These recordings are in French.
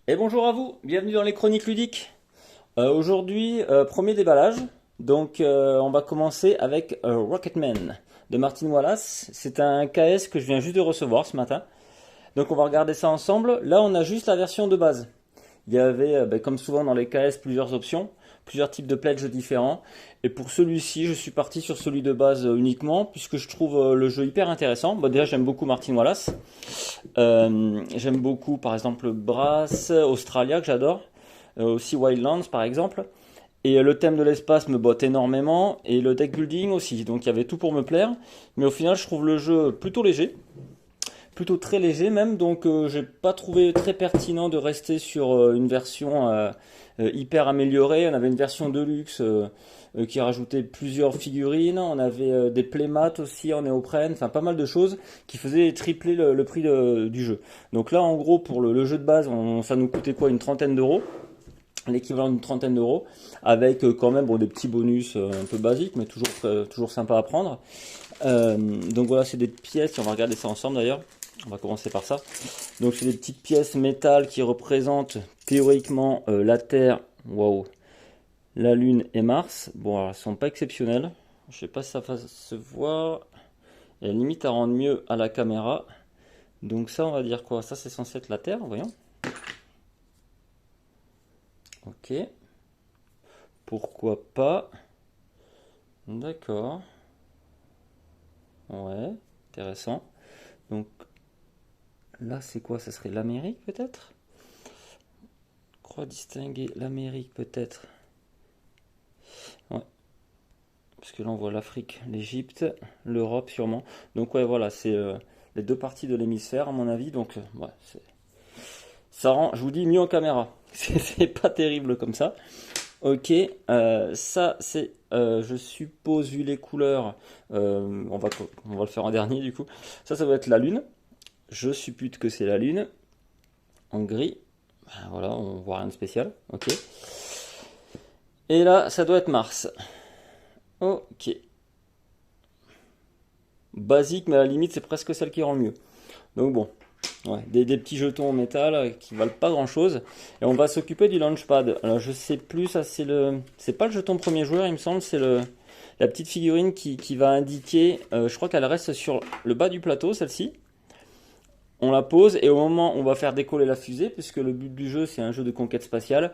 Et bonjour à vous, bienvenue dans les chroniques ludiques. Aujourd'hui, premier déballage. Donc, on va commencer avec Rocketman de Martin Wallace. C'est un KS que je viens juste de recevoir ce matin. Donc, on va regarder ça ensemble. Là, on a juste la version de base. Il y avait, comme souvent dans les KS, plusieurs options, plusieurs types de pledges différents. Et pour celui-ci, je suis parti sur celui de base uniquement, puisque je trouve le jeu hyper intéressant. Bon, déjà, j'aime beaucoup Martin Wallace. J'aime beaucoup, par exemple, Brass, Australia, que j'adore. Aussi Wildlands, par exemple. Et le thème de l'espace me botte énormément. Et le deck building aussi. Donc, il y avait tout pour me plaire. Mais au final, je trouve le jeu plutôt léger, plutôt très léger même, donc j'ai pas trouvé très pertinent de rester sur une version hyper améliorée. On avait une version Deluxe qui rajoutait plusieurs figurines, on avait des playmats aussi en néoprène, enfin pas mal de choses qui faisaient tripler le prix du jeu. Donc là en gros pour le jeu de base, ça nous coûtait quoi, une trentaine d'euros, l'équivalent d'une trentaine d'euros, avec quand même bon, des petits bonus un peu basiques, mais toujours sympa à prendre. Donc voilà, c'est des pièces, on va regarder ça ensemble d'ailleurs. On va commencer par ça. Donc c'est des petites pièces métal qui représentent théoriquement la Terre, waouh, la Lune et Mars. Bon, alors, elles sont pas exceptionnelles. Je sais pas si ça va se voir. Et limite à rendre mieux à la caméra. Donc ça, on va dire quoi? Ça, c'est censé être la Terre, voyons. Ok. Pourquoi pas? D'accord. Ouais, intéressant. Donc là, c'est quoi? Ça serait l'Amérique peut-être? Crois distinguer l'Amérique peut-être. Ouais, parce que là on voit l'Afrique, l'Égypte, l'Europe sûrement. Donc ouais, voilà, c'est les deux parties de l'hémisphère à mon avis. Donc ouais, ça rend, je vous dis, mieux en caméra. C'est pas terrible comme ça. Ok, ça c'est, je suppose, vu les couleurs, on va le faire en dernier du coup. Ça va être la Lune. Je suppute que c'est la Lune en gris. Ben, voilà, on voit rien de spécial. Ok. Et là, ça doit être Mars. Ok. Basique, mais à la limite, c'est presque celle qui rend le mieux. Donc bon, ouais, des petits jetons en métal qui valent pas grand chose. Et on va s'occuper du launchpad. Alors je sais plus, ça c'est pas le jeton premier joueur, il me semble, c'est la petite figurine qui va indiquer. Je crois qu'elle reste sur le bas du plateau, celle-ci. On la pose et au moment où on va faire décoller la fusée, puisque le but du jeu c'est un jeu de conquête spatiale,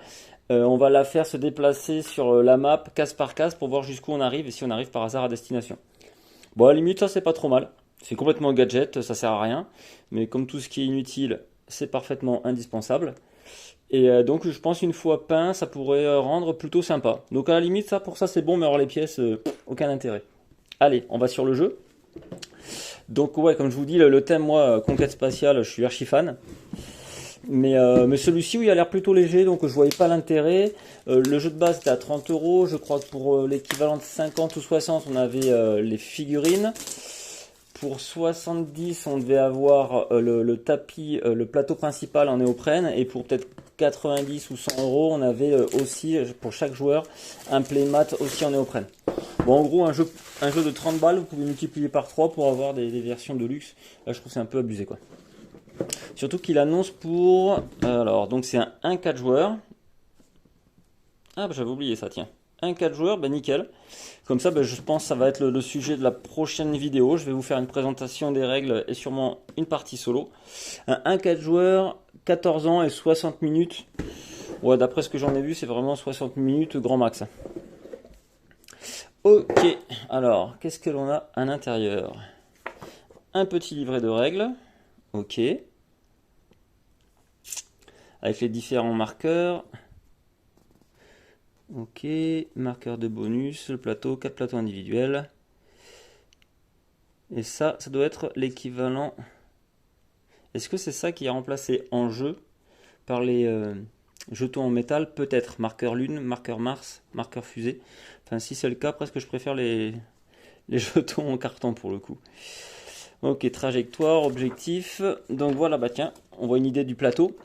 on va la faire se déplacer sur la map case par case pour voir jusqu'où on arrive et si on arrive par hasard à destination. Bon, à la limite, ça c'est pas trop mal. C'est complètement gadget, ça sert à rien. Mais comme tout ce qui est inutile, c'est parfaitement indispensable. Et donc, je pense une fois peint, ça pourrait rendre plutôt sympa. Donc, à la limite, ça pour ça c'est bon, mais alors les pièces, aucun intérêt. Allez, on va sur le jeu. Donc, ouais, comme je vous dis, le thème, moi, conquête spatiale, je suis archi fan. Mais celui-ci, oui, il a l'air plutôt léger, donc je voyais pas l'intérêt. Le jeu de base était à 30 euros. Je crois que pour l'équivalent de 50 ou 60, on avait les figurines. Pour 70, on devait avoir le tapis, le plateau principal en néoprène. Et pour peut-être 90 ou 100 euros, on avait aussi, pour chaque joueur, un playmat aussi en néoprène. Bon, en gros, un jeu de 30 balles, vous pouvez multiplier par 3 pour avoir des versions de luxe. Là, je trouve que c'est un peu abusé, quoi. Surtout qu'il annonce pour... Alors, donc c'est un 1-4 joueurs. Ah, bah, j'avais oublié ça, tiens. Un 4 joueurs, bah nickel. Comme ça, bah, je pense que ça va être le sujet de la prochaine vidéo. Je vais vous faire une présentation des règles et sûrement une partie solo. Un 1-4 joueurs, 14 ans et 60 minutes. Ouais, d'après ce que j'en ai vu, c'est vraiment 60 minutes grand max. Ok, alors, qu'est-ce que l'on a à l'intérieur? Un petit livret de règles. Ok. Avec les différents marqueurs. Ok, marqueur de bonus, le plateau, 4 plateaux individuels. Et ça doit être l'équivalent. Est-ce que c'est ça qui est remplacé en jeu par les jetons en métal? Peut-être. Marqueur lune, marqueur Mars, marqueur fusée. Enfin, si c'est le cas, presque je préfère les jetons en carton pour le coup. Ok, trajectoire, objectif. Donc voilà, bah tiens, on voit une idée du plateau.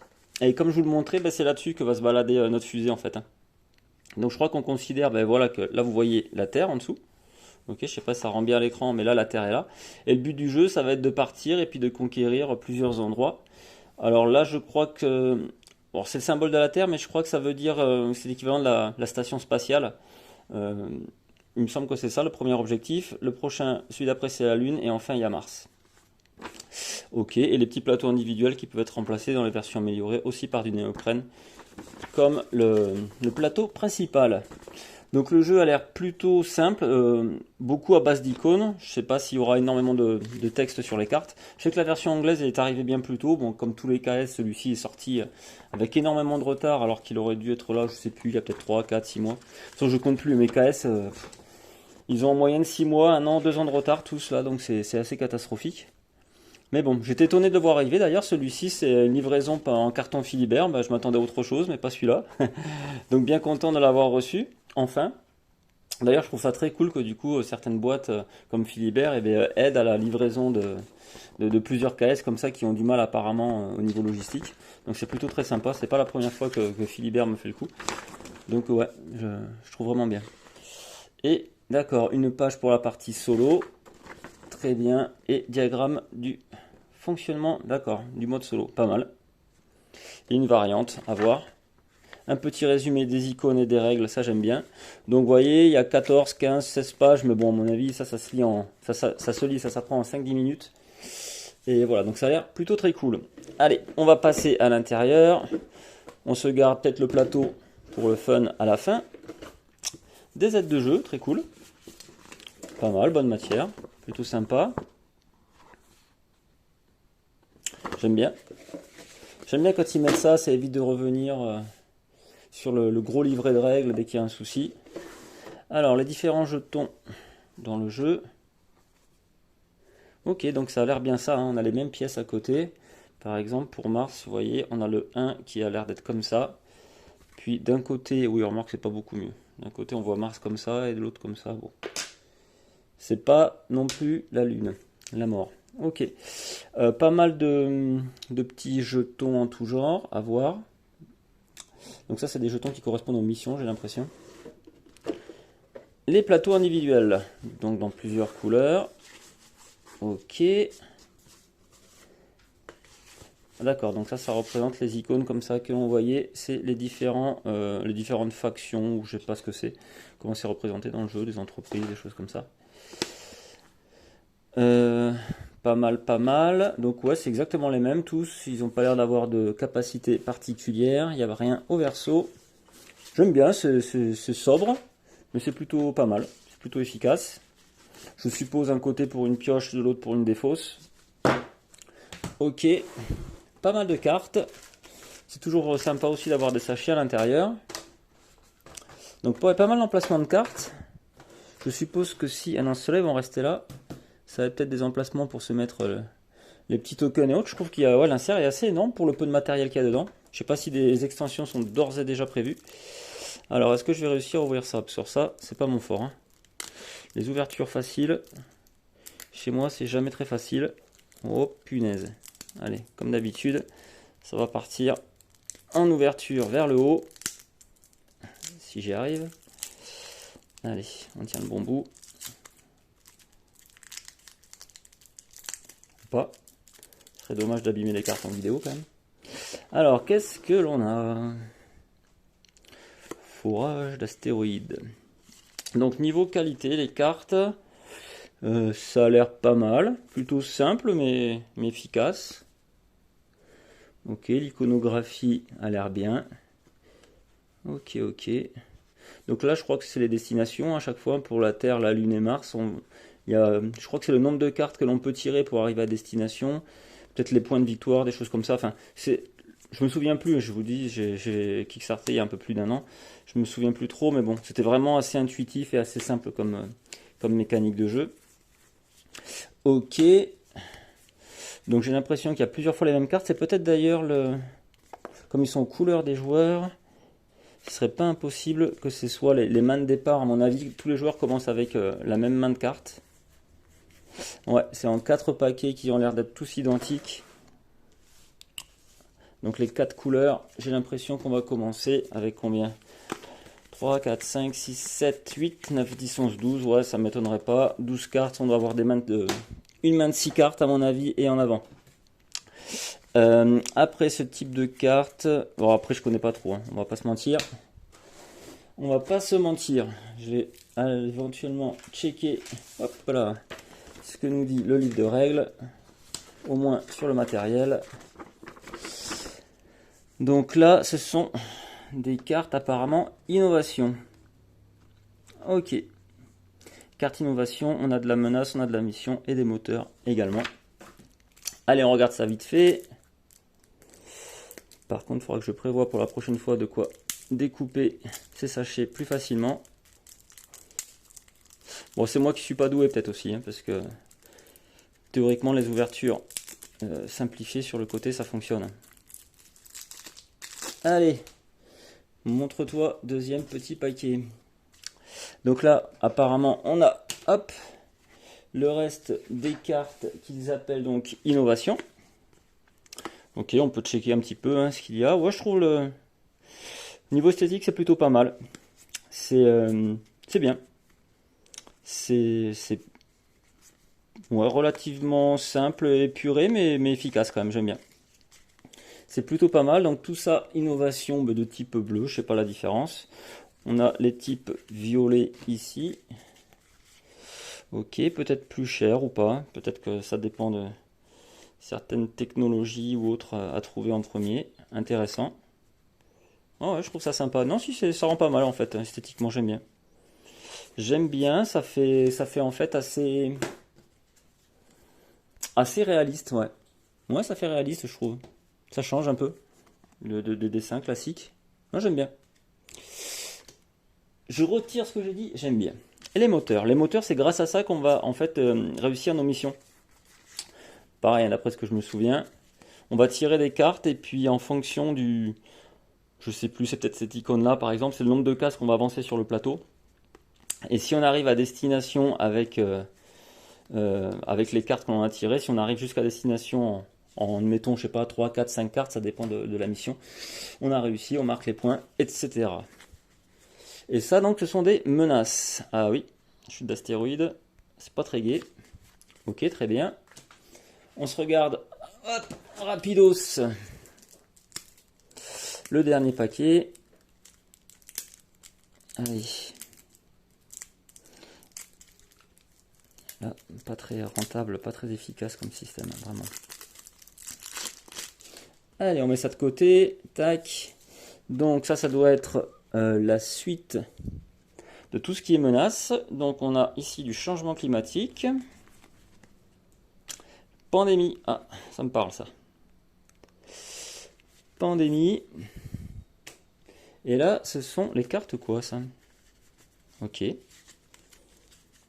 Et comme je vous le montrais, bah, c'est là-dessus que va se balader notre fusée en fait, hein. Donc je crois qu'on considère, ben voilà, que là vous voyez la Terre en dessous. Ok, je sais pas si ça rend bien à l'écran, mais là la Terre est là. Et le but du jeu, ça va être de partir et puis de conquérir plusieurs endroits. Alors là, je crois que bon, c'est le symbole de la Terre, mais je crois que ça veut dire, c'est l'équivalent de la station spatiale. Euh, il me semble que c'est ça le premier objectif. Le prochain, celui d'après, c'est la Lune, et enfin il y a Mars. Ok, et les petits plateaux individuels qui peuvent être remplacés dans les versions améliorées aussi par du néoprène, comme le plateau principal. Donc le jeu a l'air plutôt simple, beaucoup à base d'icônes. Je ne sais pas s'il y aura énormément de texte sur les cartes. Je sais que la version anglaise elle est arrivée bien plus tôt. Bon, comme tous les KS, celui-ci est sorti avec énormément de retard alors qu'il aurait dû être là, je sais plus, il y a peut-être 3, 4, 6 mois. De toute façon, je compte plus, mes KS, ils ont en moyenne 6 mois, 1 an, 2 ans de retard tous là, donc c'est assez catastrophique. Mais bon, j'étais étonné de le voir arriver. D'ailleurs, celui-ci, c'est une livraison en carton Philibert. Bah, je m'attendais à autre chose, mais pas celui-là. Donc bien content de l'avoir reçu, enfin. D'ailleurs, je trouve ça très cool que du coup, certaines boîtes comme Philibert aident à la livraison de plusieurs KS comme ça qui ont du mal apparemment au niveau logistique. Donc c'est plutôt très sympa. C'est pas la première fois que Philibert me fait le coup. Donc ouais, je trouve vraiment bien. Et d'accord, une page pour la partie solo. Très bien. Et diagramme du fonctionnement, d'accord, du mode solo. Pas mal. Et une variante à voir. Un petit résumé des icônes et des règles, ça j'aime bien. Donc vous voyez, il y a 14, 15, 16 pages, mais bon, à mon avis, ça se lit ça se lit, ça s'apprend en 5-10 minutes. Et voilà, donc ça a l'air plutôt très cool. Allez, on va passer à l'intérieur. On se garde peut-être le plateau pour le fun à la fin. Des aides de jeu, très cool. Pas mal, bonne matière, plutôt sympa. J'aime bien. J'aime bien quand ils mettent ça, ça évite de revenir sur le gros livret de règles dès qu'il y a un souci. Alors, les différents jetons dans le jeu. Ok, donc ça a l'air bien ça, hein. On a les mêmes pièces à côté. Par exemple, pour Mars, vous voyez, on a le 1 qui a l'air d'être comme ça. Puis d'un côté, oui, remarque, c'est pas beaucoup mieux. D'un côté, on voit Mars comme ça et de l'autre comme ça. Bon. C'est pas non plus la Lune, la mort. Ok. Pas mal de petits jetons en tout genre à voir. Donc ça, c'est des jetons qui correspondent aux missions, j'ai l'impression. Les plateaux individuels, donc dans plusieurs couleurs. Ok. D'accord, donc ça représente les icônes comme ça que l'on voyait. C'est les différentes factions, ou je sais pas ce que c'est. Comment c'est représenté dans le jeu, des entreprises, des choses comme ça. Pas mal, pas mal. Donc ouais, c'est exactement les mêmes tous. Ils n'ont pas l'air d'avoir de capacité particulière. Il n'y a rien au verso. J'aime bien, c'est sobre, mais c'est plutôt pas mal. C'est plutôt efficace. Je suppose un côté pour une pioche, de l'autre pour une défausse. Ok, pas mal de cartes. C'est toujours sympa aussi d'avoir des sachets à l'intérieur. Donc pas mal d'emplacements de cartes. Je suppose que si... Ah non, ceux-là vont rester là. Ça va peut-être des emplacements pour se mettre les petits tokens et autres. Je trouve qu'il y a l'insert est assez énorme pour le peu de matériel qu'il y a dedans. Je sais pas si des extensions sont d'ores et déjà prévues. Alors, est-ce que je vais réussir à ouvrir ça? Sur ça, c'est pas mon fort, hein. Les ouvertures faciles, chez moi, c'est jamais très facile. Oh, punaise. Allez, comme d'habitude, ça va partir en ouverture vers le haut. Si j'y arrive. Allez, on tient le bon bout. Pas. Ce serait dommage d'abîmer les cartes en vidéo quand même. Alors, qu'est-ce que l'on a? Fourrage d'astéroïdes. Donc, niveau qualité, les cartes, ça a l'air pas mal. Plutôt simple, mais efficace. Ok, l'iconographie a l'air bien. Ok, ok. Donc là, je crois que c'est les destinations à chaque fois pour la Terre, la Lune et Mars. Je crois que c'est le nombre de cartes que l'on peut tirer pour arriver à destination. Peut-être les points de victoire, des choses comme ça. Enfin, je me souviens plus. Je vous dis, j'ai kickstarté il y a un peu plus d'un an. Je me souviens plus trop, mais bon, c'était vraiment assez intuitif et assez simple comme mécanique de jeu. Ok. Donc j'ai l'impression qu'il y a plusieurs fois les mêmes cartes. C'est peut-être d'ailleurs comme ils sont aux couleurs des joueurs. Ce serait pas impossible que ce soit les mains de départ. À mon avis, tous les joueurs commencent avec la même main de cartes. Ouais, c'est en 4 paquets qui ont l'air d'être tous identiques. Donc les 4 couleurs, j'ai l'impression qu'on va commencer avec combien? 3, 4, 5, 6, 7, 8, 9, 10, 11, 12. Ouais, ça m'étonnerait pas. 12 cartes, on doit avoir une main de 6 cartes à mon avis et en avant. Après ce type de carte, bon après je connais pas trop, hein, on va pas se mentir. On va pas se mentir. Je vais éventuellement checker, hop là, ce que nous dit le livre de règles, au moins sur le matériel. Donc là, ce sont des cartes apparemment innovation. Ok. Carte innovation, on a de la menace, on a de la mission et des moteurs également. Allez, on regarde ça vite fait. Par contre, il faudra que je prévoie pour la prochaine fois de quoi découper ces sachets plus facilement. Bon, c'est moi qui suis pas doué peut-être aussi, hein, parce que théoriquement les ouvertures simplifiées sur le côté, ça fonctionne. Allez, montre-toi, deuxième petit paquet. Donc là, apparemment, on a, hop, le reste des cartes qu'ils appellent donc innovation. Ok, on peut checker un petit peu hein, ce qu'il y a. Ouais, je trouve le niveau esthétique, c'est plutôt pas mal. C'est bien. C'est ouais, relativement simple et épuré, mais efficace quand même, j'aime bien. C'est plutôt pas mal. Donc tout ça, innovation de type bleu, je sais pas la différence. On a les types violets ici. Ok, peut-être plus cher ou pas. Peut-être que ça dépend de certaines technologies ou autres à trouver en premier. Intéressant. Oh ouais, je trouve ça sympa. Non, si, ça rend pas mal en fait. Esthétiquement, j'aime bien. J'aime bien. Ça fait en fait assez réaliste, ouais. Ouais, ça fait réaliste, je trouve. Ça change un peu de dessin classique. Moi, j'aime bien. Je retire ce que j'ai dit, j'aime bien. Et les moteurs. Les moteurs, c'est grâce à ça qu'on va en fait réussir nos missions. Pareil, d'après ce que je me souviens. On va tirer des cartes et puis en fonction du... Je sais plus, c'est peut-être cette icône-là par exemple, c'est le nombre de cases qu'on va avancer sur le plateau. Et si on arrive à destination avec les cartes qu'on a tirées, si on arrive jusqu'à destination en mettons, je sais pas, 3, 4, 5 cartes, ça dépend de la mission, on a réussi, on marque les points, etc. Et ça donc ce sont des menaces. Ah oui, chute d'astéroïdes, c'est pas très gai. Ok, très bien. On se regarde, hop, rapidos. Le dernier paquet. Allez. Là, pas très rentable, pas très efficace comme système, vraiment. Allez, on met ça de côté. Tac. Donc ça doit être la suite de tout ce qui est menace. Donc on a ici du changement climatique. Pandémie. Ah, ça me parle ça. Pandémie. Et là, ce sont les cartes quoi, ça? Ok.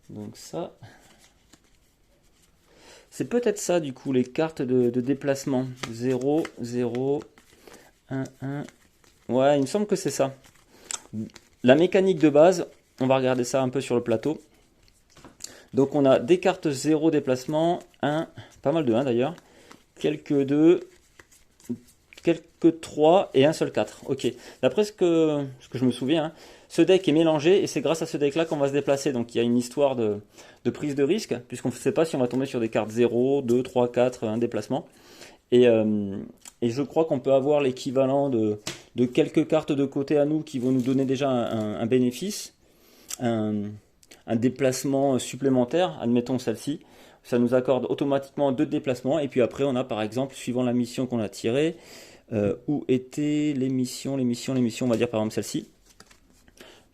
Donc ça... C'est peut-être ça, du coup, les cartes de déplacement. 0, 0, 1, 1. Ouais, il me semble que c'est ça. La mécanique de base, on va regarder ça un peu sur le plateau. Donc on a des cartes 0 déplacement, 1, pas mal de 1 d'ailleurs, quelques 2, quelques 3 et un seul 4. Ok, d'après ce que je me souviens, hein, ce deck est mélangé et c'est grâce à ce deck là qu'on va se déplacer. Donc il y a une histoire de prise de risque, puisqu'on ne sait pas si on va tomber sur des cartes 0, 2, 3, 4, un déplacement. Et je crois qu'on peut avoir l'équivalent de quelques cartes de côté à nous qui vont nous donner déjà un bénéfice, un déplacement supplémentaire, admettons celle-ci. Ça nous accorde automatiquement 2 déplacements. Et puis après, on a par exemple, suivant la mission qu'on a tirée, où étaient les missions, on va dire par exemple celle-ci.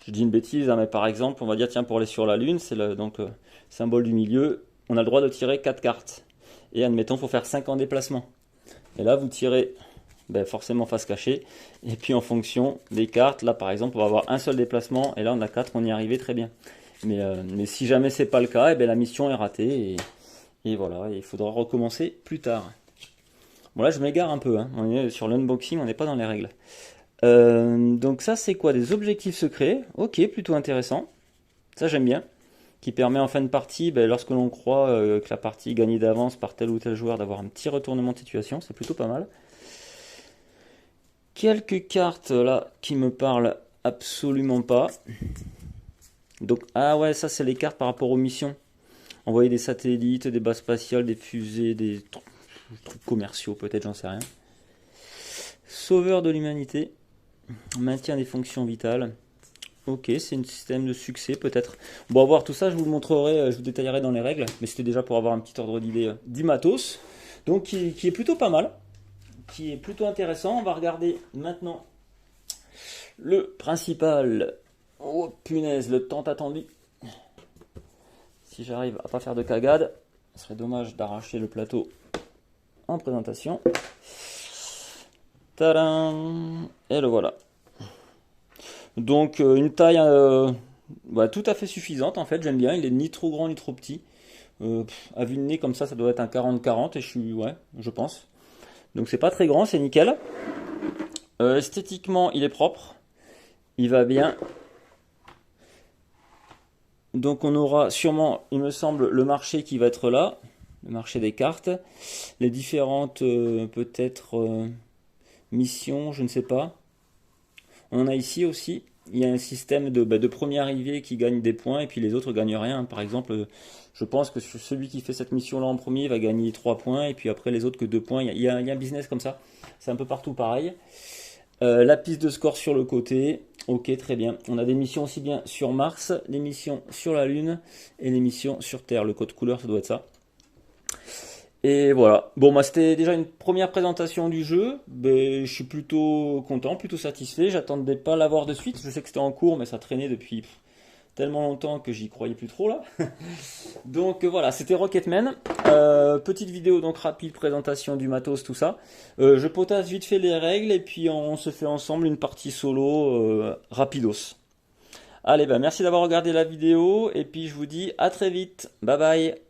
Je dis une bêtise, hein, mais par exemple, on va dire, tiens, pour aller sur la Lune, c'est le symbole du milieu, on a le droit de tirer 4 cartes. Et admettons, il faut faire 5 en déplacement. Et là, vous tirez forcément face cachée. Et puis en fonction des cartes, là par exemple, on va avoir un seul déplacement. Et là, on a 4, on y est arrivé très bien. Mais si jamais c'est pas le cas, et la mission est ratée. Et voilà, il faudra recommencer plus tard. Bon là, je m'égare un peu. Hein. On est sur l'unboxing, on n'est pas dans les règles. Donc ça, c'est quoi? Des objectifs secrets. Ok, plutôt intéressant. Ça, j'aime bien. Qui permet en fin de partie, lorsque l'on croit que la partie est gagnée d'avance par tel ou tel joueur, d'avoir un petit retournement de situation. C'est plutôt pas mal. Quelques cartes là qui me parlent absolument pas. Donc, ah ouais, ça c'est les cartes par rapport aux missions. Envoyer des satellites, des bases spatiales, des fusées, des... trucs commerciaux peut-être, j'en sais rien. Sauveur de l'humanité, maintien des fonctions vitales. Ok, c'est un système de succès peut-être. Bon, à voir tout ça, je vous le montrerai, je vous détaillerai dans les règles, mais c'était déjà pour avoir un petit ordre d'idée du matos. Donc qui est plutôt pas mal, qui est plutôt intéressant. On va regarder maintenant le principal. Oh punaise, le tant attendu. Si j'arrive à pas faire de cagade, ce serait dommage d'arracher le plateau en présentation. Tadam! Et le voilà. Donc une taille tout à fait suffisante en fait, j'aime bien, il est ni trop grand ni trop petit. À vue de nez comme ça doit être un 40-40 et je pense. Donc c'est pas très grand, c'est nickel. Esthétiquement il est propre, il va bien. Donc on aura sûrement, il me semble, le marché qui va être là, le marché des cartes, les différentes peut-être missions, je ne sais pas. On a ici aussi, il y a un système de premier arrivé qui gagne des points et puis les autres gagnent rien. Par exemple, je pense que celui qui fait cette mission-là en premier va gagner 3 points et puis après les autres que 2 points. Il y a un business comme ça, c'est un peu partout pareil. La piste de score sur le côté, ok très bien. On a des missions aussi bien sur Mars, des missions sur la Lune et des missions sur Terre. Le code couleur ça doit être ça. Et voilà, bon bah c'était déjà une première présentation du jeu, je suis plutôt content, plutôt satisfait, j'attendais pas l'avoir de suite, je sais que c'était en cours mais ça traînait depuis tellement longtemps que j'y croyais plus trop là. Donc voilà, c'était Rocketman, petite vidéo donc rapide, présentation du matos, tout ça. Je potasse vite fait les règles et puis on se fait ensemble une partie solo rapidos. Allez, merci d'avoir regardé la vidéo et puis je vous dis à très vite, bye bye.